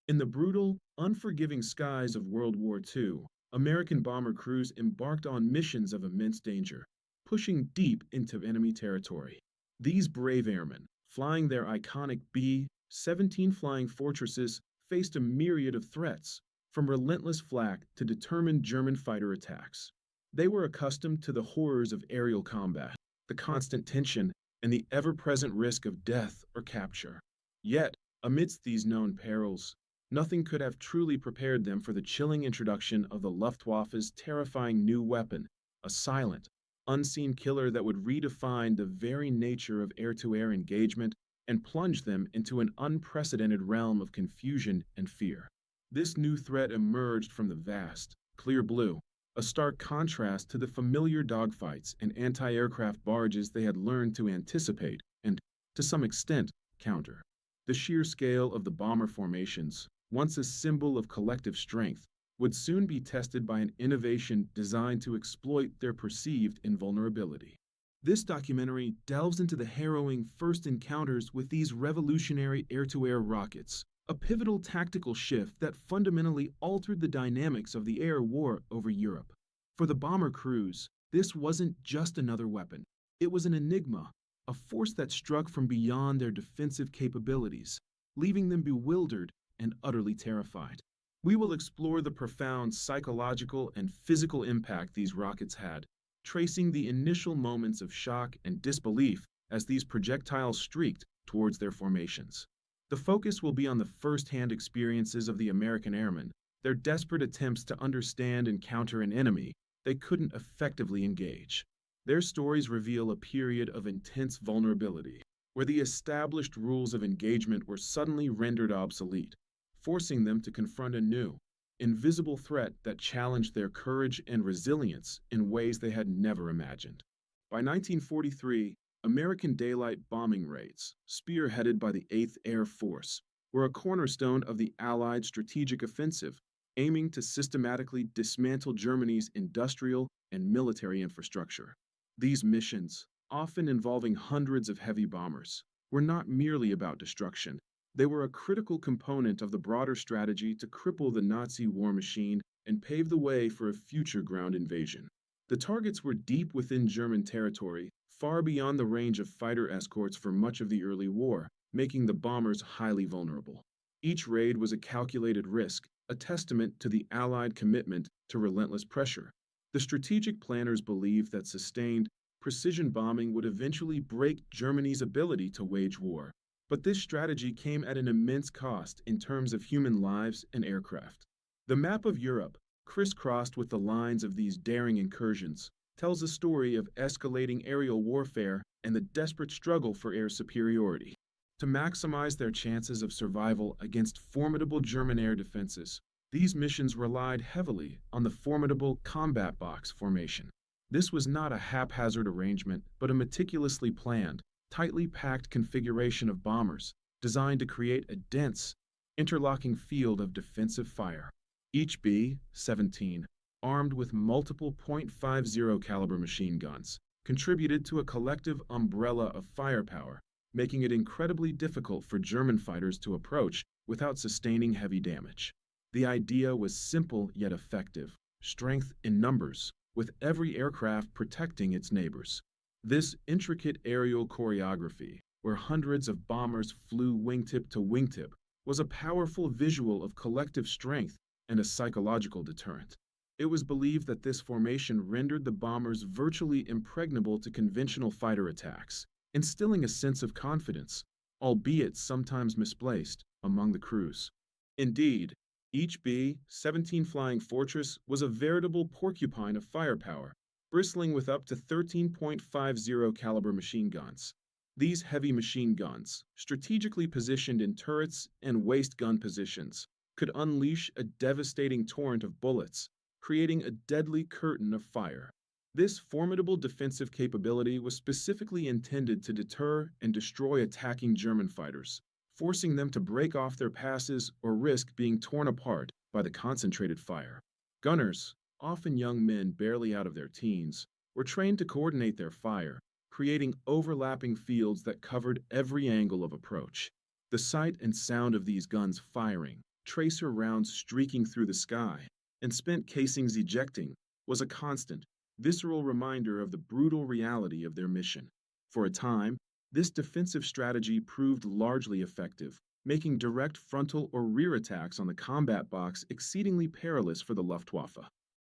In the brutal, unforgiving skies of World War II, American bomber crews embarked on missions of immense danger, pushing deep into enemy territory. These brave airmen, flying their iconic B-17 flying fortresses, faced a myriad of threats, from relentless flak to determined German fighter attacks. They were accustomed to the horrors of aerial combat, the constant tension, and the ever-present risk of death or capture. Yet, amidst these known perils, nothing could have truly prepared them for the chilling introduction of the Luftwaffe's terrifying new weapon, a silent, unseen killer that would redefine the very nature of air-to-air engagement and plunge them into an unprecedented realm of confusion and fear. This new threat emerged from the vast, clear blue, a stark contrast to the familiar dogfights and anti-aircraft barges they had learned to anticipate and, to some extent, counter. The sheer scale of the bomber formations, once a symbol of collective strength, would soon be tested by an innovation designed to exploit their perceived invulnerability. This documentary delves into the harrowing first encounters with these revolutionary air-to-air rockets, a pivotal tactical shift that fundamentally altered the dynamics of the air war over Europe. For the bomber crews, this wasn't just another weapon. It was an enigma, a force that struck from beyond their defensive capabilities, leaving them bewildered and utterly terrified. We will explore the profound psychological and physical impact these rockets had, tracing the initial moments of shock and disbelief as these projectiles streaked towards their formations. The focus will be on the first-hand experiences of the American airmen, their desperate attempts to understand and counter an enemy they couldn't effectively engage. Their stories reveal a period of intense vulnerability, where the established rules of engagement were suddenly rendered obsolete, forcing them to confront a new, invisible threat that challenged their courage and resilience in ways they had never imagined. By 1943, American daylight bombing raids, spearheaded by the 8th Air Force, were a cornerstone of the Allied strategic offensive, aiming to systematically dismantle Germany's industrial and military infrastructure. These missions, often involving hundreds of heavy bombers, were not merely about destruction. They were a critical component of the broader strategy to cripple the Nazi war machine and pave the way for a future ground invasion. The targets were deep within German territory, far beyond the range of fighter escorts for much of the early war, making the bombers highly vulnerable. Each raid was a calculated risk, a testament to the Allied commitment to relentless pressure. The strategic planners believed that sustained, precision bombing would eventually break Germany's ability to wage war. But this strategy came at an immense cost in terms of human lives and aircraft. The map of Europe, crisscrossed with the lines of these daring incursions, tells a story of escalating aerial warfare and the desperate struggle for air superiority. To maximize their chances of survival against formidable German air defenses, these missions relied heavily on the formidable combat box formation. This was not a haphazard arrangement, but a meticulously planned, tightly packed configuration of bombers designed to create a dense, interlocking field of defensive fire. Each B-17, armed with multiple .50 caliber machine guns, contributed to a collective umbrella of firepower, making it incredibly difficult for German fighters to approach without sustaining heavy damage. The idea was simple yet effective: strength in numbers, with every aircraft protecting its neighbors. This intricate aerial choreography, where hundreds of bombers flew wingtip to wingtip, was a powerful visual of collective strength and a psychological deterrent. It was believed that this formation rendered the bombers virtually impregnable to conventional fighter attacks, instilling a sense of confidence, albeit sometimes misplaced, among the crews. Indeed, each B-17 flying fortress was a veritable porcupine of firepower, bristling with up to 13.50 caliber machine guns. These heavy machine guns, strategically positioned in turrets and waist gun positions, could unleash a devastating torrent of bullets, creating a deadly curtain of fire. This formidable defensive capability was specifically intended to deter and destroy attacking German fighters, forcing them to break off their passes or risk being torn apart by the concentrated fire. Gunners, often young men barely out of their teens, were trained to coordinate their fire, creating overlapping fields that covered every angle of approach. The sight and sound of these guns firing, tracer rounds streaking through the sky, and spent casings ejecting, was a constant, visceral reminder of the brutal reality of their mission. For a time, this defensive strategy proved largely effective, making direct frontal or rear attacks on the combat box exceedingly perilous for the Luftwaffe.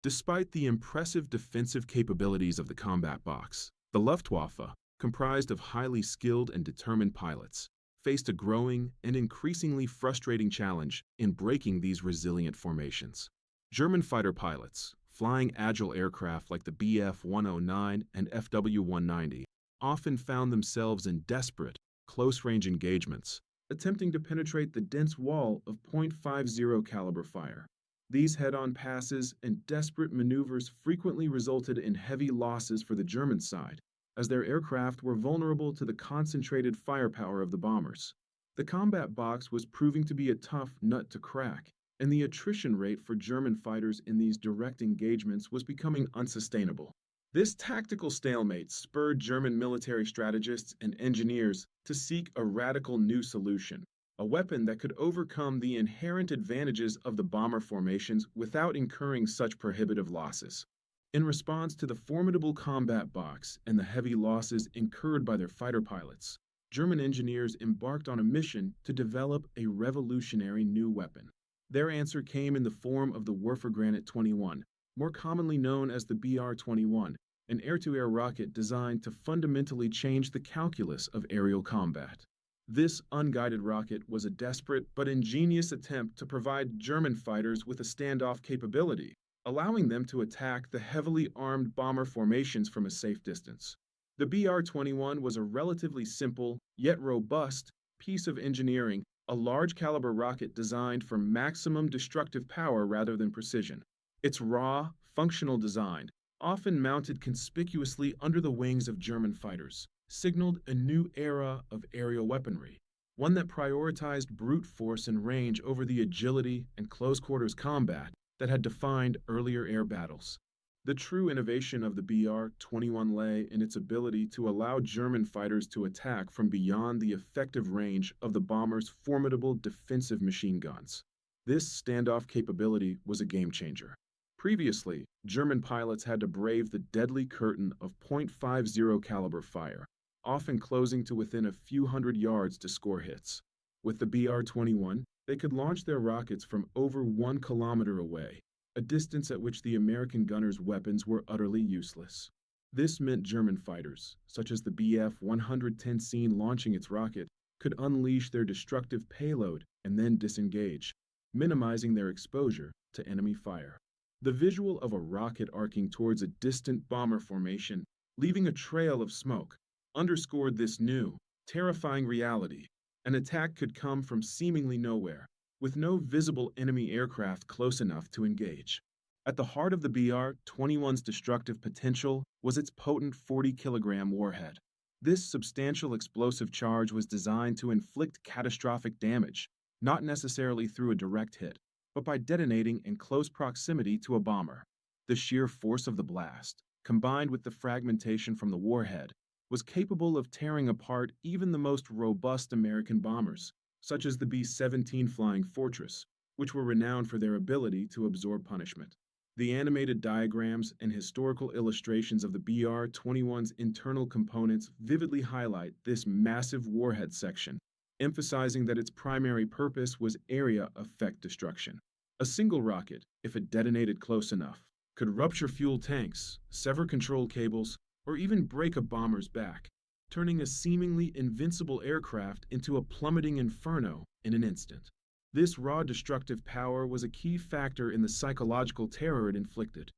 Despite the impressive defensive capabilities of the combat box, the Luftwaffe, comprised of highly skilled and determined pilots, faced a growing and increasingly frustrating challenge in breaking these resilient formations. German fighter pilots, flying agile aircraft like the Bf-109 and Fw-190, often found themselves in desperate, close-range engagements, attempting to penetrate the dense wall of .50 caliber fire. These head-on passes and desperate maneuvers frequently resulted in heavy losses for the German side, as their aircraft were vulnerable to the concentrated firepower of the bombers. The combat box was proving to be a tough nut to crack, and the attrition rate for German fighters in these direct engagements was becoming unsustainable. This tactical stalemate spurred German military strategists and engineers to seek a radical new solution, a weapon that could overcome the inherent advantages of the bomber formations without incurring such prohibitive losses. In response to the formidable combat box and the heavy losses incurred by their fighter pilots, German engineers embarked on a mission to develop a revolutionary new weapon. Their answer came in the form of the Werfergranit 21, more commonly known as the BR-21, an air-to-air rocket designed to fundamentally change the calculus of aerial combat. This unguided rocket was a desperate but ingenious attempt to provide German fighters with a standoff capability, allowing them to attack the heavily armed bomber formations from a safe distance. The BR-21 was a relatively simple, yet robust, piece of engineering, a large-caliber rocket designed for maximum destructive power rather than precision. Its raw, functional design, often mounted conspicuously under the wings of German fighters, signaled a new era of aerial weaponry, one that prioritized brute force and range over the agility and close-quarters combat that had defined earlier air battles. The true innovation of the BR-21 lay in its ability to allow German fighters to attack from beyond the effective range of the bomber's formidable defensive machine guns. This standoff capability was a game-changer. Previously, German pilots had to brave the deadly curtain of .50 caliber fire, often closing to within a few hundred yards to score hits. With the BR-21, they could launch their rockets from over 1 kilometer away, a distance at which the American gunners' weapons were utterly useless. This meant German fighters, such as the Bf-110C launching its rocket, could unleash their destructive payload and then disengage, minimizing their exposure to enemy fire. The visual of a rocket arcing towards a distant bomber formation, leaving a trail of smoke, underscored this new, terrifying reality. An attack could come from seemingly nowhere, with no visible enemy aircraft close enough to engage. At the heart of the BR-21's destructive potential was its potent 40-kilogram warhead. This substantial explosive charge was designed to inflict catastrophic damage, not necessarily through a direct hit, but by detonating in close proximity to a bomber. The sheer force of the blast, combined with the fragmentation from the warhead, was capable of tearing apart even the most robust American bombers, such as the B-17 Flying Fortress, which were renowned for their ability to absorb punishment. The animated diagrams and historical illustrations of the BR-21's internal components vividly highlight this massive warhead section, emphasizing that its primary purpose was area effect destruction. A single rocket, if it detonated close enough, could rupture fuel tanks, sever control cables, or even break a bomber's back, turning a seemingly invincible aircraft into a plummeting inferno in an instant. This raw destructive power was a key factor in the psychological terror it inflicted.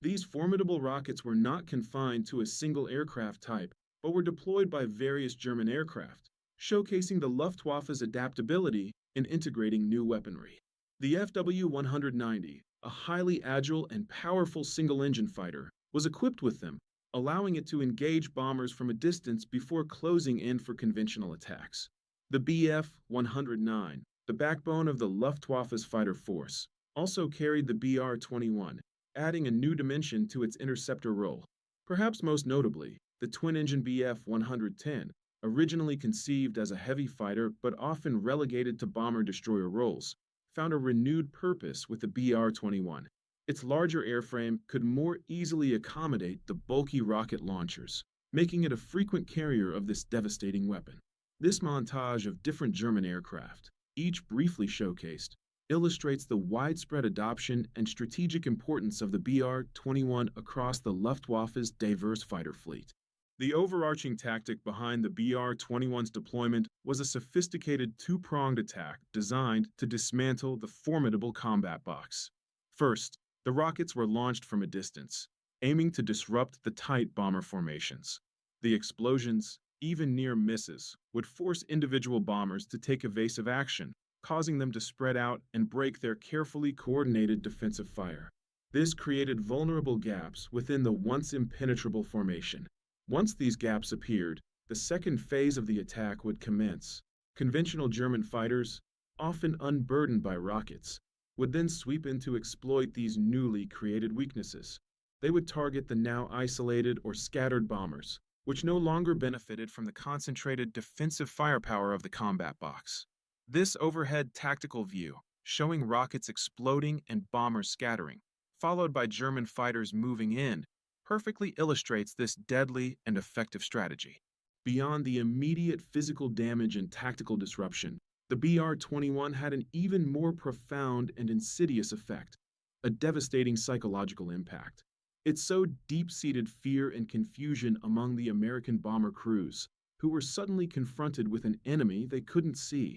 These formidable rockets were not confined to a single aircraft type, but were deployed by various German aircraft, showcasing the Luftwaffe's adaptability in integrating new weaponry. The Fw-190, a highly agile and powerful single-engine fighter, was equipped with them, allowing it to engage bombers from a distance before closing in for conventional attacks. The Bf-109, the backbone of the Luftwaffe's fighter force, also carried the BR-21, adding a new dimension to its interceptor role. Perhaps most notably, the twin-engine Bf-110, originally conceived as a heavy fighter but often relegated to bomber-destroyer roles, found a renewed purpose with the BR-21. Its larger airframe could more easily accommodate the bulky rocket launchers, making it a frequent carrier of this devastating weapon. This montage of different German aircraft, each briefly showcased, illustrates the widespread adoption and strategic importance of the BR-21 across the Luftwaffe's diverse fighter fleet. The overarching tactic behind the BR-21's deployment was a sophisticated two-pronged attack designed to dismantle the formidable combat box. First, the rockets were launched from a distance, aiming to disrupt the tight bomber formations. The explosions, even near misses, would force individual bombers to take evasive action, causing them to spread out and break their carefully coordinated defensive fire. This created vulnerable gaps within the once impenetrable formation. Once these gaps appeared, the second phase of the attack would commence. Conventional German fighters, often unburdened by rockets, would then sweep in to exploit these newly created weaknesses. They would target the now isolated or scattered bombers, which no longer benefited from the concentrated defensive firepower of the combat box. This overhead tactical view, showing rockets exploding and bombers scattering, followed by German fighters moving in, perfectly illustrates this deadly and effective strategy. Beyond the immediate physical damage and tactical disruption, the BR-21 had an even more profound and insidious effect, a devastating psychological impact. It sowed deep-seated fear and confusion among the American bomber crews, who were suddenly confronted with an enemy they couldn't see,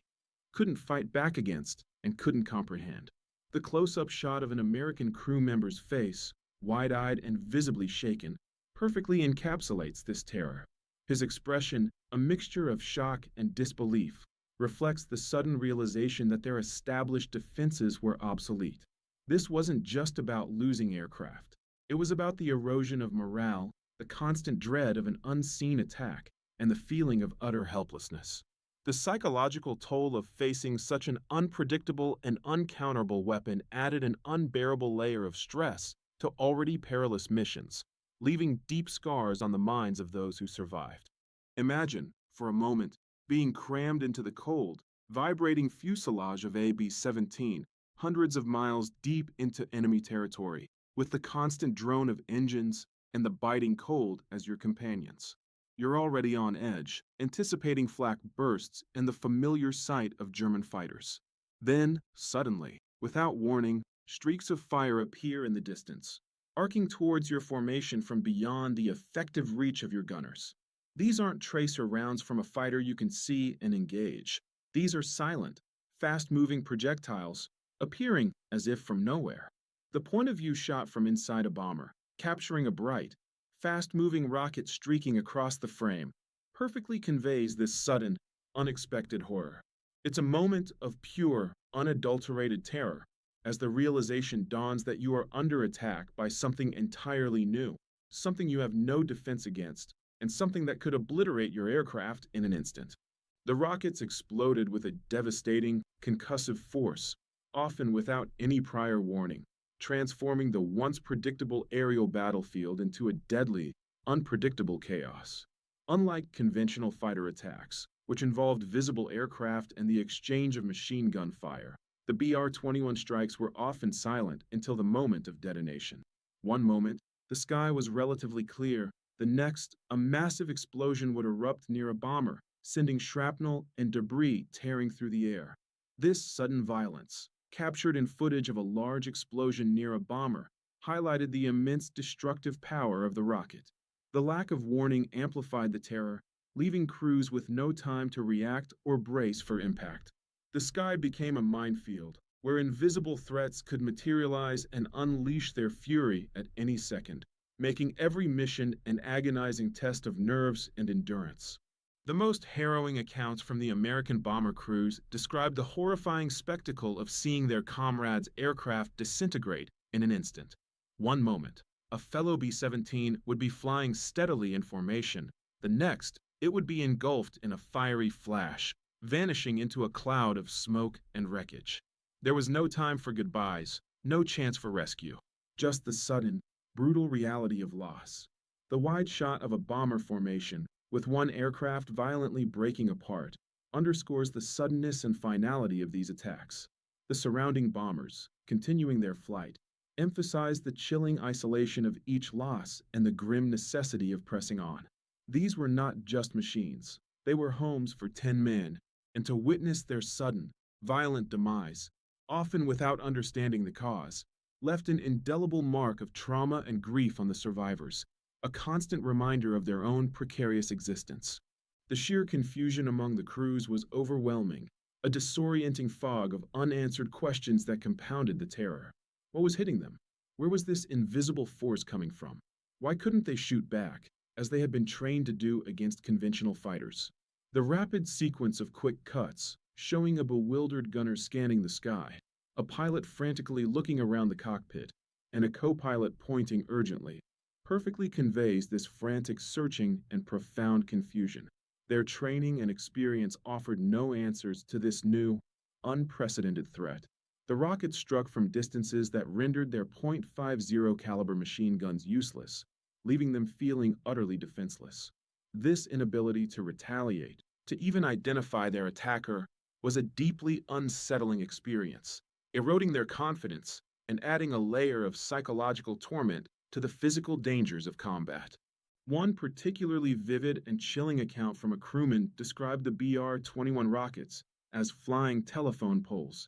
couldn't fight back against, and couldn't comprehend. The close-up shot of an American crew member's face, wide-eyed and visibly shaken, perfectly encapsulates this terror. His expression, a mixture of shock and disbelief, reflects the sudden realization that their established defenses were obsolete. This wasn't just about losing aircraft. It was about the erosion of morale, the constant dread of an unseen attack, and the feeling of utter helplessness. The psychological toll of facing such an unpredictable and uncounterable weapon added an unbearable layer of stress to already perilous missions, leaving deep scars on the minds of those who survived. Imagine, for a moment, being crammed into the cold, vibrating fuselage of a B-17, hundreds of miles deep into enemy territory, with the constant drone of engines and the biting cold as your companions. You're already on edge, anticipating flak bursts and the familiar sight of German fighters. Then, suddenly, without warning, streaks of fire appear in the distance, arcing towards your formation from beyond the effective reach of your gunners. These aren't tracer rounds from a fighter you can see and engage. These are silent, fast-moving projectiles, appearing as if from nowhere. The point-of-view shot from inside a bomber, capturing a bright, fast-moving rocket streaking across the frame, perfectly conveys this sudden, unexpected horror. It's a moment of pure, unadulterated terror, as the realization dawns that you are under attack by something entirely new, something you have no defense against, and something that could obliterate your aircraft in an instant. The rockets exploded with a devastating, concussive force, often without any prior warning, transforming the once predictable aerial battlefield into a deadly, unpredictable chaos. Unlike conventional fighter attacks, which involved visible aircraft and the exchange of machine gun fire, the BR-21 strikes were often silent until the moment of detonation. One moment, the sky was relatively clear. The next, a massive explosion would erupt near a bomber, sending shrapnel and debris tearing through the air. This sudden violence, captured in footage of a large explosion near a bomber, highlighted the immense destructive power of the rocket. The lack of warning amplified the terror, leaving crews with no time to react or brace for impact. The sky became a minefield, where invisible threats could materialize and unleash their fury at any second, making every mission an agonizing test of nerves and endurance. The most harrowing accounts from the American bomber crews describe the horrifying spectacle of seeing their comrades' aircraft disintegrate in an instant. One moment, a fellow B-17 would be flying steadily in formation. The next, it would be engulfed in a fiery flash, vanishing into a cloud of smoke and wreckage. There was no time for goodbyes, no chance for rescue, just the sudden, brutal reality of loss. The wide shot of a bomber formation, with one aircraft violently breaking apart, underscores the suddenness and finality of these attacks. The surrounding bombers, continuing their flight, emphasized the chilling isolation of each loss and the grim necessity of pressing on. These were not just machines, they were homes for 10 men, and to witness their sudden, violent demise, often without understanding the cause, left an indelible mark of trauma and grief on the survivors, a constant reminder of their own precarious existence. The sheer confusion among the crews was overwhelming, a disorienting fog of unanswered questions that compounded the terror. What was hitting them? Where was this invisible force coming from? Why couldn't they shoot back, as they had been trained to do against conventional fighters? The rapid sequence of quick cuts, showing a bewildered gunner scanning the sky, a pilot frantically looking around the cockpit, and a co-pilot pointing urgently, perfectly conveys this frantic searching and profound confusion. Their training and experience offered no answers to this new, unprecedented threat. The rockets struck from distances that rendered their .50 caliber machine guns useless, leaving them feeling utterly defenseless. This inability to retaliate, to even identify their attacker, was a deeply unsettling experience, eroding their confidence and adding a layer of psychological torment to the physical dangers of combat. One particularly vivid and chilling account from a crewman described the BR-21 rockets as flying telephone poles.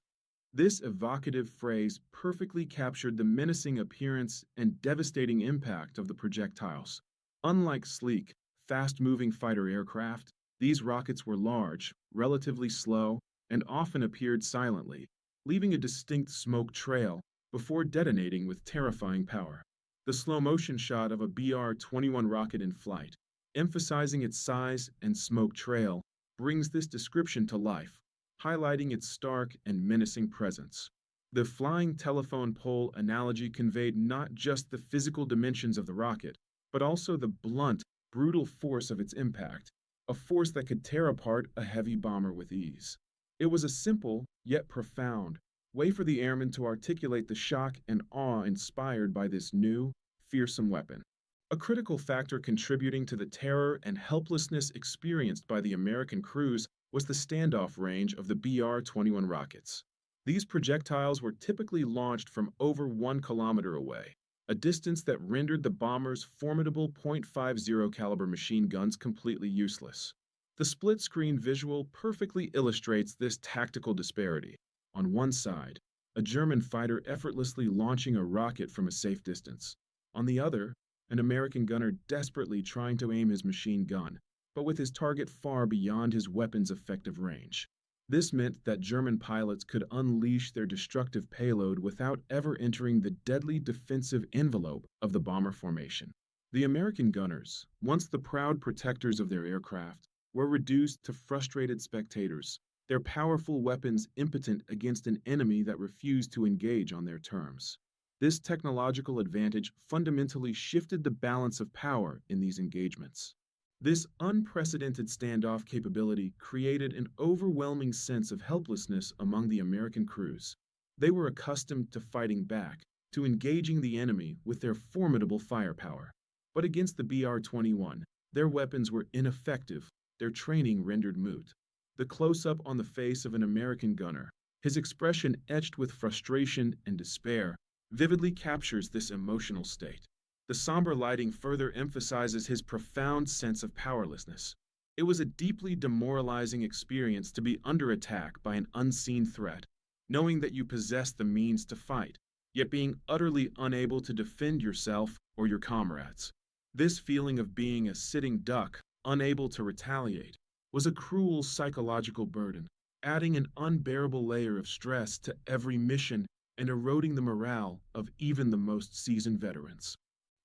This evocative phrase perfectly captured the menacing appearance and devastating impact of the projectiles. Unlike sleek, fast-moving fighter aircraft, these rockets were large, relatively slow, and often appeared silently, leaving a distinct smoke trail before detonating with terrifying power. The slow-motion shot of a BR-21 rocket in flight, emphasizing its size and smoke trail, brings this description to life, highlighting its stark and menacing presence. The flying telephone pole analogy conveyed not just the physical dimensions of the rocket, but also the blunt, brutal force of its impact, a force that could tear apart a heavy bomber with ease. It was a simple, yet profound, way for the airmen to articulate the shock and awe inspired by this new, fearsome weapon. A critical factor contributing to the terror and helplessness experienced by the American crews was the standoff range of the BR-21 rockets. These projectiles were typically launched from over 1 kilometer away, a distance that rendered the bomber's formidable .50 caliber machine guns completely useless. The split-screen visual perfectly illustrates this tactical disparity. On one side, a German fighter effortlessly launching a rocket from a safe distance. On the other, an American gunner desperately trying to aim his machine gun, but with his target far beyond his weapon's effective range. This meant that German pilots could unleash their destructive payload without ever entering the deadly defensive envelope of the bomber formation. The American gunners, once the proud protectors of their aircraft, were reduced to frustrated spectators, their powerful weapons impotent against an enemy that refused to engage on their terms. This technological advantage fundamentally shifted the balance of power in these engagements. This unprecedented standoff capability created an overwhelming sense of helplessness among the American crews. They were accustomed to fighting back, to engaging the enemy with their formidable firepower. But against the BR-21, their weapons were ineffective, their training rendered moot. The close-up on the face of an American gunner, his expression etched with frustration and despair, vividly captures this emotional state. The somber lighting further emphasizes his profound sense of powerlessness. It was a deeply demoralizing experience to be under attack by an unseen threat, knowing that you possessed the means to fight, yet being utterly unable to defend yourself or your comrades. This feeling of being a sitting duck, unable to retaliate, was a cruel psychological burden, adding an unbearable layer of stress to every mission and eroding the morale of even the most seasoned veterans.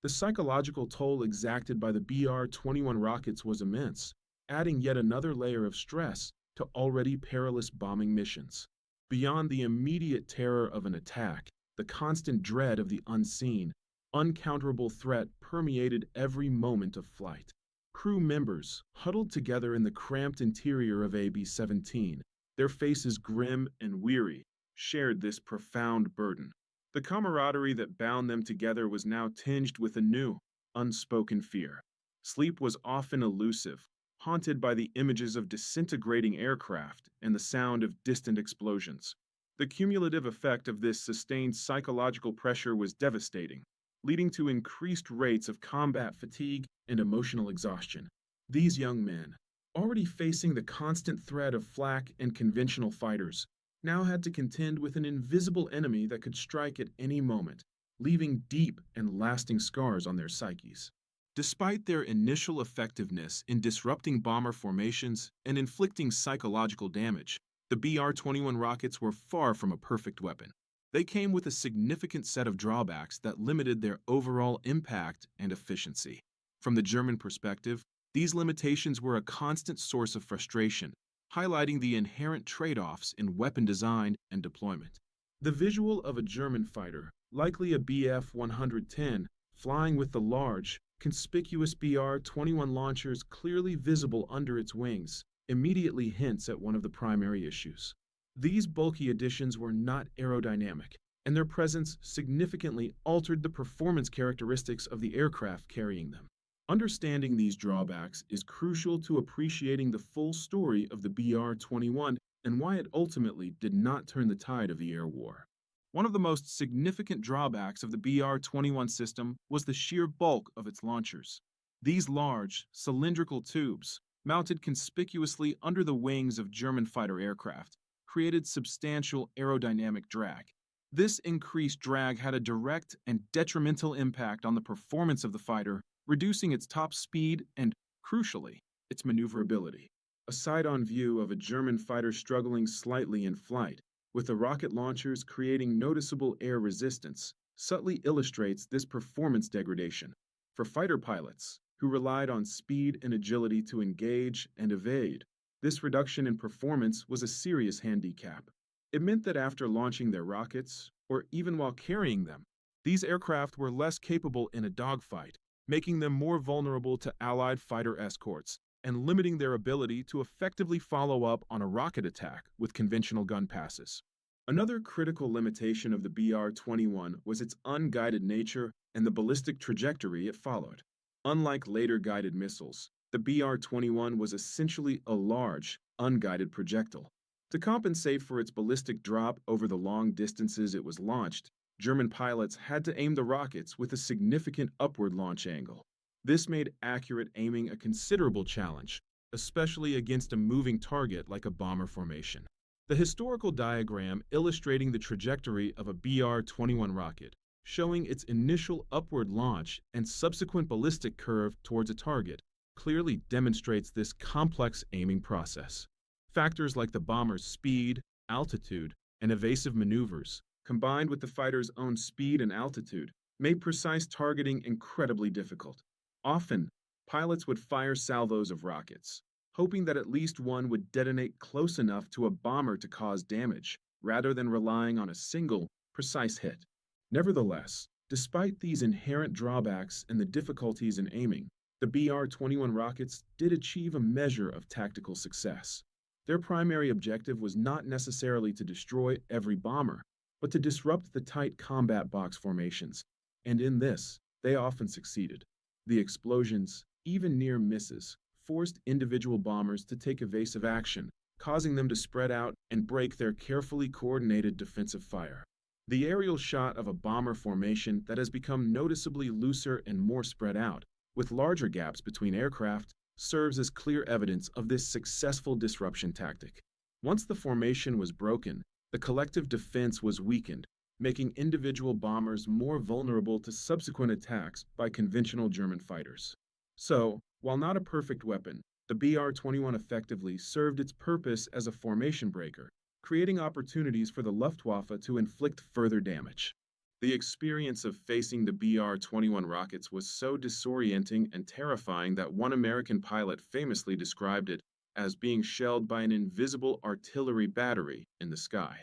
The psychological toll exacted by the BR-21 rockets was immense, adding yet another layer of stress to already perilous bombing missions. Beyond the immediate terror of an attack, the constant dread of the unseen, uncounterable threat permeated every moment of flight. Crew members, huddled together in the cramped interior of AB-17, their faces grim and weary, shared this profound burden. The camaraderie that bound them together was now tinged with a new, unspoken fear. Sleep was often elusive, haunted by the images of disintegrating aircraft and the sound of distant explosions. The cumulative effect of this sustained psychological pressure was devastating, leading to increased rates of combat fatigue and emotional exhaustion. These young men, already facing the constant threat of flak and conventional fighters, now had to contend with an invisible enemy that could strike at any moment, leaving deep and lasting scars on their psyches. Despite their initial effectiveness in disrupting bomber formations and inflicting psychological damage, the BR-21 rockets were far from a perfect weapon. They came with a significant set of drawbacks that limited their overall impact and efficiency. From the German perspective, these limitations were a constant source of frustration, highlighting the inherent trade-offs in weapon design and deployment. The visual of a German fighter, likely a Bf-110, flying with the large, conspicuous BR-21 launchers clearly visible under its wings, immediately hints at one of the primary issues. These bulky additions were not aerodynamic, and their presence significantly altered the performance characteristics of the aircraft carrying them. Understanding these drawbacks is crucial to appreciating the full story of the BR-21 and why it ultimately did not turn the tide of the air war. One of the most significant drawbacks of the BR-21 system was the sheer bulk of its launchers. These large, cylindrical tubes, mounted conspicuously under the wings of German fighter aircraft, created substantial aerodynamic drag. This increased drag had a direct and detrimental impact on the performance of the fighter, reducing its top speed and, crucially, its maneuverability. A side-on view of a German fighter struggling slightly in flight, with the rocket launchers creating noticeable air resistance, subtly illustrates this performance degradation. For fighter pilots, who relied on speed and agility to engage and evade, this reduction in performance was a serious handicap. It meant that after launching their rockets, or even while carrying them, these aircraft were less capable in a dogfight, making them more vulnerable to Allied fighter escorts and limiting their ability to effectively follow up on a rocket attack with conventional gun passes. Another critical limitation of the BR-21 was its unguided nature and the ballistic trajectory it followed. Unlike later guided missiles, the BR-21 was essentially a large, unguided projectile. To compensate for its ballistic drop over the long distances it was launched, German pilots had to aim the rockets with a significant upward launch angle. This made accurate aiming a considerable challenge, especially against a moving target like a bomber formation. The historical diagram illustrating the trajectory of a BR-21 rocket, showing its initial upward launch and subsequent ballistic curve towards a target, clearly demonstrates this complex aiming process. Factors like the bomber's speed, altitude, and evasive maneuvers, combined with the fighter's own speed and altitude, made precise targeting incredibly difficult. Often, pilots would fire salvos of rockets, hoping that at least one would detonate close enough to a bomber to cause damage, rather than relying on a single, precise hit. Nevertheless, despite these inherent drawbacks and the difficulties in aiming, the BR-21 rockets did achieve a measure of tactical success. Their primary objective was not necessarily to destroy every bomber, but to disrupt the tight combat box formations, and in this, they often succeeded. The explosions, even near misses, forced individual bombers to take evasive action, causing them to spread out and break their carefully coordinated defensive fire. The aerial shot of a bomber formation that has become noticeably looser and more spread out, with larger gaps between aircraft, serves as clear evidence of this successful disruption tactic. Once the formation was broken, the collective defense was weakened, making individual bombers more vulnerable to subsequent attacks by conventional German fighters. So, while not a perfect weapon, the BR-21 effectively served its purpose as a formation breaker, creating opportunities for the Luftwaffe to inflict further damage. The experience of facing the BR-21 rockets was so disorienting and terrifying that one American pilot famously described it as being shelled by an invisible artillery battery in the sky.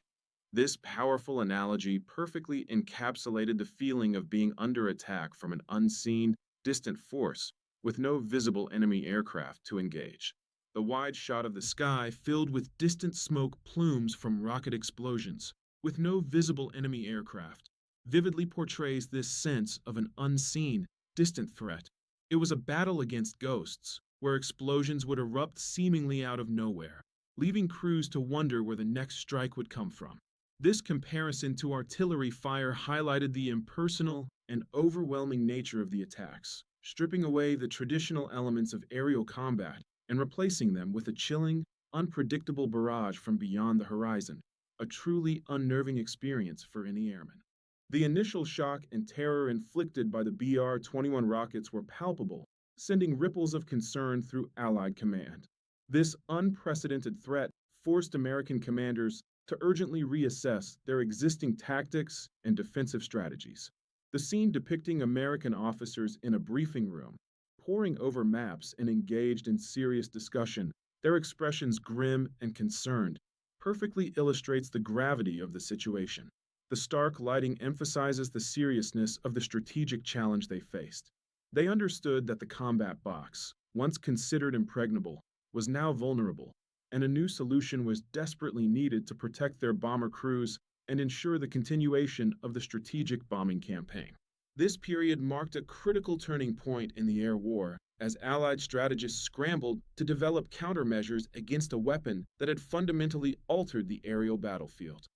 This powerful analogy perfectly encapsulated the feeling of being under attack from an unseen, distant force with no visible enemy aircraft to engage. The wide shot of the sky filled with distant smoke plumes from rocket explosions, with no visible enemy aircraft, vividly portrays this sense of an unseen, distant threat. It was a battle against ghosts, where explosions would erupt seemingly out of nowhere, leaving crews to wonder where the next strike would come from. This comparison to artillery fire highlighted the impersonal and overwhelming nature of the attacks, stripping away the traditional elements of aerial combat and replacing them with a chilling, unpredictable barrage from beyond the horizon, a truly unnerving experience for any airman. The initial shock and terror inflicted by the BR-21 rockets were palpable, sending ripples of concern through Allied command. This unprecedented threat forced American commanders to urgently reassess their existing tactics and defensive strategies. The scene depicting American officers in a briefing room, poring over maps and engaged in serious discussion, their expressions grim and concerned, perfectly illustrates the gravity of the situation. The stark lighting emphasizes the seriousness of the strategic challenge they faced. They understood that the combat box, once considered impregnable, was now vulnerable, and a new solution was desperately needed to protect their bomber crews and ensure the continuation of the strategic bombing campaign. This period marked a critical turning point in the air war as Allied strategists scrambled to develop countermeasures against a weapon that had fundamentally altered the aerial battlefield.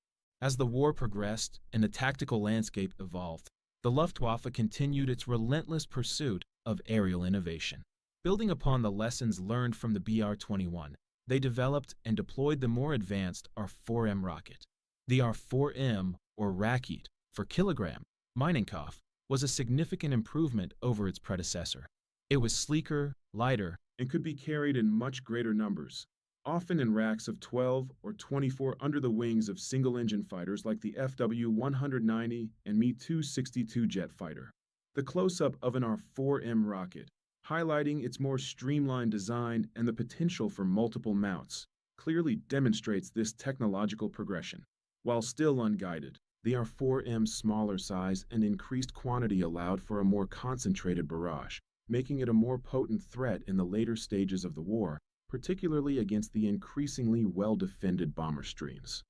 As the war progressed and the tactical landscape evolved, the Luftwaffe continued its relentless pursuit of aerial innovation. Building upon the lessons learned from the BR-21, they developed and deployed the more advanced R-4M rocket. The R-4M, or Rakit, for kilogram, Minenkampf, was a significant improvement over its predecessor. It was sleeker, lighter, and could be carried in much greater numbers, often in racks of 12 or 24 under the wings of single-engine fighters like the FW-190 and Me-262 jet fighter. The close-up of an R-4M rocket, highlighting its more streamlined design and the potential for multiple mounts, clearly demonstrates this technological progression. While still unguided, the R-4M's smaller size and increased quantity allowed for a more concentrated barrage, making it a more potent threat in the later stages of the war, particularly against the increasingly well-defended bomber streams.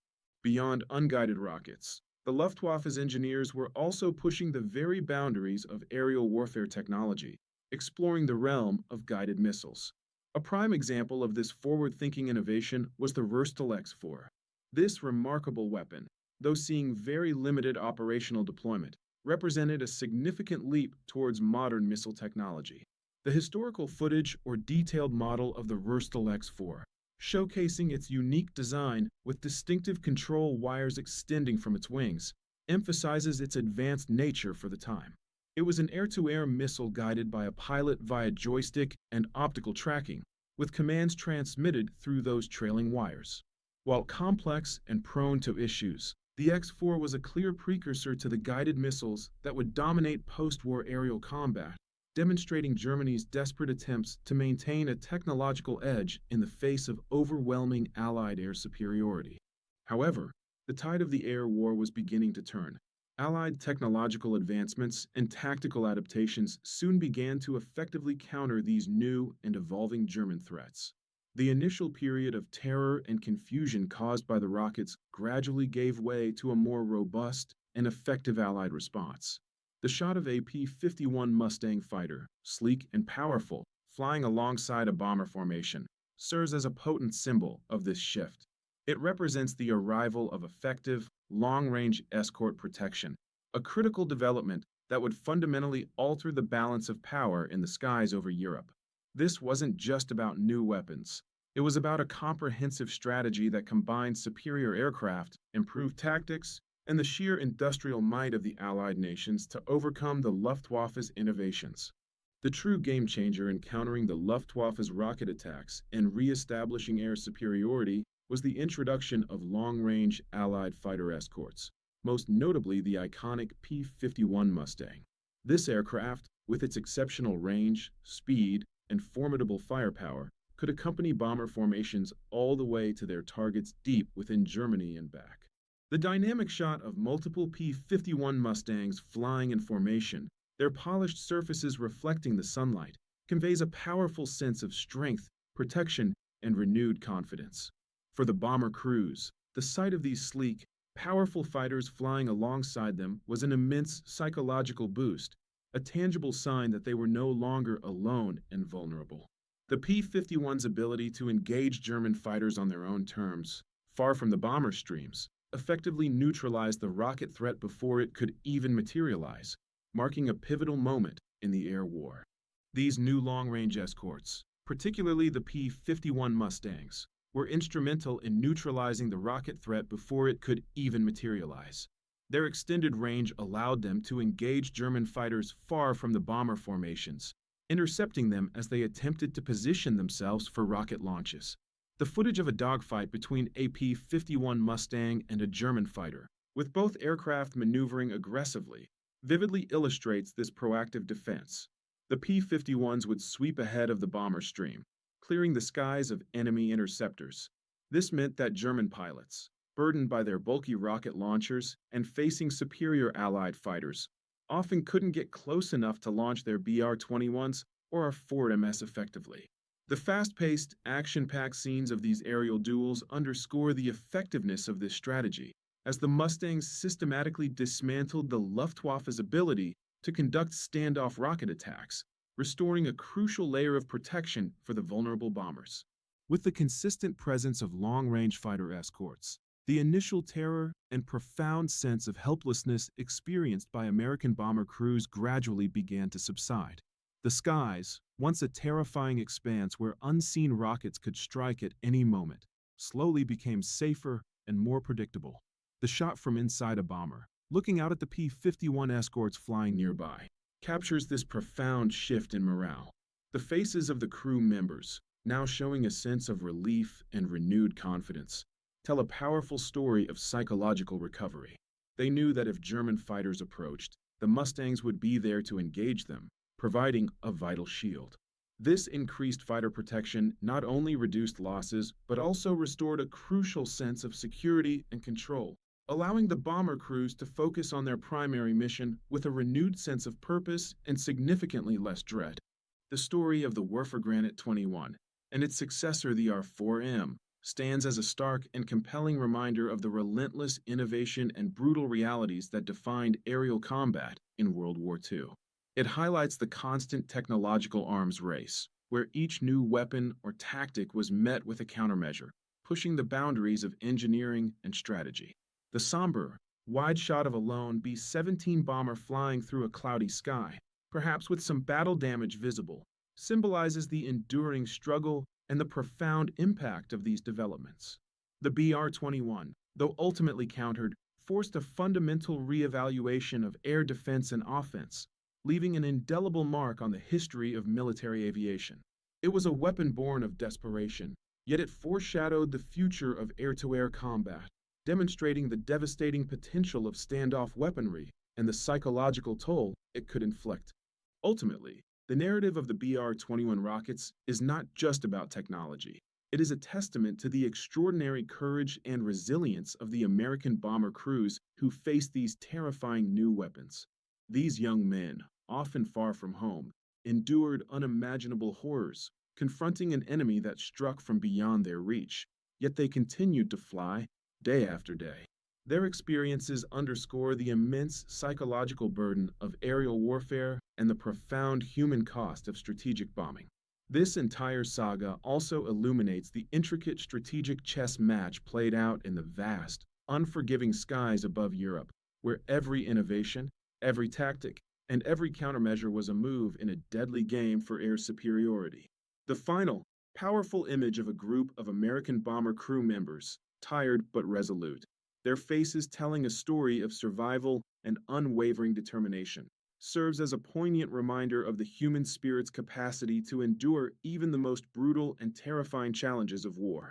Beyond unguided rockets, the Luftwaffe's engineers were also pushing the very boundaries of aerial warfare technology, exploring the realm of guided missiles. A prime example of this forward-thinking innovation was the Verstal X-4. This remarkable weapon, though seeing very limited operational deployment, represented a significant leap towards modern missile technology. The historical footage or detailed model of the Verstal X-4, showcasing its unique design with distinctive control wires extending from its wings, emphasizes its advanced nature for the time. It was an air-to-air missile guided by a pilot via joystick and optical tracking, with commands transmitted through those trailing wires. While complex and prone to issues, the X-4 was a clear precursor to the guided missiles that would dominate post-war aerial combat, demonstrating Germany's desperate attempts to maintain a technological edge in the face of overwhelming Allied air superiority. However, the tide of the air war was beginning to turn. Allied technological advancements and tactical adaptations soon began to effectively counter these new and evolving German threats. The initial period of terror and confusion caused by the rockets gradually gave way to a more robust and effective Allied response. The shot of a P-51 Mustang fighter, sleek and powerful, flying alongside a bomber formation, serves as a potent symbol of this shift. It represents the arrival of effective, long-range escort protection, a critical development that would fundamentally alter the balance of power in the skies over Europe. This wasn't just about new weapons. It was about a comprehensive strategy that combined superior aircraft, improved tactics, and the sheer industrial might of the Allied nations to overcome the Luftwaffe's innovations. The true game-changer in countering the Luftwaffe's rocket attacks and re-establishing air superiority was the introduction of long-range Allied fighter escorts, most notably the iconic P-51 Mustang. This aircraft, with its exceptional range, speed, and formidable firepower, could accompany bomber formations all the way to their targets deep within Germany and back. The dynamic shot of multiple P-51 Mustangs flying in formation, their polished surfaces reflecting the sunlight, conveys a powerful sense of strength, protection, and renewed confidence. For the bomber crews, the sight of these sleek, powerful fighters flying alongside them was an immense psychological boost, a tangible sign that they were no longer alone and vulnerable. The P-51's ability to engage German fighters on their own terms, far from the bomber streams, effectively neutralized the rocket threat before it could even materialize, marking a pivotal moment in the air war. These new long-range escorts, particularly the P-51 Mustangs, were instrumental in neutralizing the rocket threat before it could even materialize. Their extended range allowed them to engage German fighters far from the bomber formations, intercepting them as they attempted to position themselves for rocket launches. The footage of a dogfight between a P-51 Mustang and a German fighter, with both aircraft maneuvering aggressively, vividly illustrates this proactive defense. The P-51s would sweep ahead of the bomber stream, clearing the skies of enemy interceptors. This meant that German pilots, burdened by their bulky rocket launchers and facing superior Allied fighters, often couldn't get close enough to launch their BR-21s or our Ford MS effectively. The fast-paced, action-packed scenes of these aerial duels underscore the effectiveness of this strategy, as the Mustangs systematically dismantled the Luftwaffe's ability to conduct standoff rocket attacks, restoring a crucial layer of protection for the vulnerable bombers. With the consistent presence of long-range fighter escorts, the initial terror and profound sense of helplessness experienced by American bomber crews gradually began to subside. The skies, once a terrifying expanse where unseen rockets could strike at any moment, slowly became safer and more predictable. The shot from inside a bomber, looking out at the P-51 escorts flying nearby, captures this profound shift in morale. The faces of the crew members, now showing a sense of relief and renewed confidence, tell a powerful story of psychological recovery. They knew that if German fighters approached, the Mustangs would be there to engage them, providing a vital shield. This increased fighter protection not only reduced losses, but also restored a crucial sense of security and control, allowing the bomber crews to focus on their primary mission with a renewed sense of purpose and significantly less dread. The story of the Granite 21 and its successor, the R-4M, stands as a stark and compelling reminder of the relentless innovation and brutal realities that defined aerial combat in World War II. It highlights the constant technological arms race, where each new weapon or tactic was met with a countermeasure, pushing the boundaries of engineering and strategy. The somber, wide shot of a lone B-17 bomber flying through a cloudy sky, perhaps with some battle damage visible, symbolizes the enduring struggle and the profound impact of these developments. The BR-21, though ultimately countered, forced a fundamental reevaluation of air defense and offense, leaving an indelible mark on the history of military aviation. It was a weapon born of desperation, yet it foreshadowed the future of air-to-air combat, demonstrating the devastating potential of standoff weaponry and the psychological toll it could inflict. Ultimately, the narrative of the BR-21 rockets is not just about technology. It is a testament to the extraordinary courage and resilience of the American bomber crews who faced these terrifying new weapons. These young men, often far from home, endured unimaginable horrors, confronting an enemy that struck from beyond their reach, yet they continued to fly day after day. Their experiences underscore the immense psychological burden of aerial warfare and the profound human cost of strategic bombing. This entire saga also illuminates the intricate strategic chess match played out in the vast, unforgiving skies above Europe, where every innovation, every tactic, and every countermeasure was a move in a deadly game for air superiority. The final, powerful image of a group of American bomber crew members, tired but resolute, their faces telling a story of survival and unwavering determination, serves as a poignant reminder of the human spirit's capacity to endure even the most brutal and terrifying challenges of war.